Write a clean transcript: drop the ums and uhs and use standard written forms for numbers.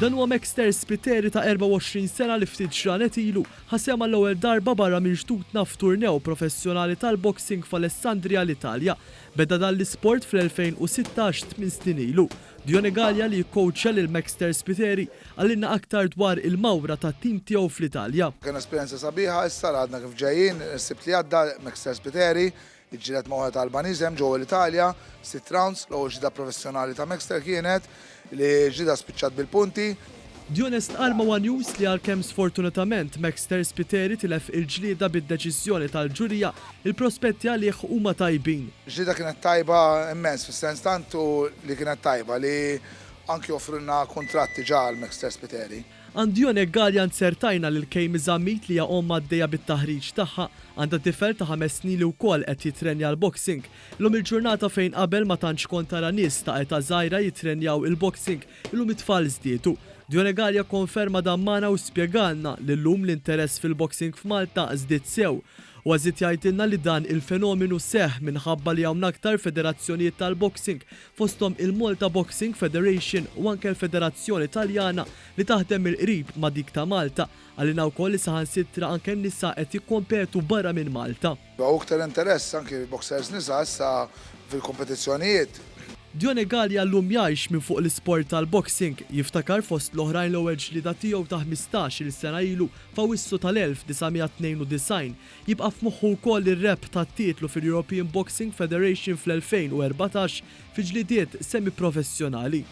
Dan huwa Maxter Spiteri ta' 24 sena li ftit xranet ilu ħasem l-ewwel darba barra minn ġdudna f'turnew professjonali tal-boxing f'Alessandria l-Italja. Beda dan l-isport fl-2016 8 snin ilu. Dione Gallia li jikkoċċa lil Maxter Spiteri għallinna aktar dwar il-mawra ta' tim tiegħu fl-Italja. Kien esperjenza sabiħa, issa għadna kif ġejjin, sibt li għadda Maxter Spiteri, iġġieled ma' wieħed Albanizem ġewwa l-Italja, 6 rounds, l-ewwel ġida professjonali ta' Maxter kienet li ġida spiċċat bil-punti. Dionest Alma One News li għalkemm sfortunatament Maxter Spiteri tilef il-ġlieda bid-deċiżjoni tal-ġurija, il-prospetti għalih huma tajbin. Ġlieda kienet tajba immens fis-sens tantu li kienet tajba li anki offrulna kontratti ġa għal Maxter Spiteri. Dione Gallia nsertajna lil Kejmi Zammit li hija omma għaddejja bit-taħriġ tagħha għandha tifel ta' 5 snin li wkoll qed jitrenja l-boxing. Lum il-ġurnata fejn qabel ma tantx kont tara nies ta' qeta żgħira jitrenjaw il-boxing, illum it-tfal żdietu. Dione Gallia konferma dammana u spjegalna li llum l-interess fil-boxing f'Malta żdied sew. U għazit jgħidilna li dan il-fenomenu seħ minħabba li hawn aktar federazzjonijiet tal-boxing fosthom il-Malta Boxing Federation u anke l-Federazzjoni Taljana li taħdem il-qrib ma' dik ta' Malta għalina wkoll li saħansitra anke n-nisa qed jikkompetu barra minn Malta. U aktar interess anke boxers nisa issa fil-kompetizzjonijiet. Dione Gallia llum jgħix minn fuq l-isport tal-boxing, jiftakar fost l-oħrajn l-ewwel ġlieda tiegħu ta' 15-il sena ilu f'Awwissu tal-1992, jibqa' f'moħħu wkoll ir-rep tat-titlu fil-European Boxing Federation fl-2014 fi ġliediet semi-professjonali.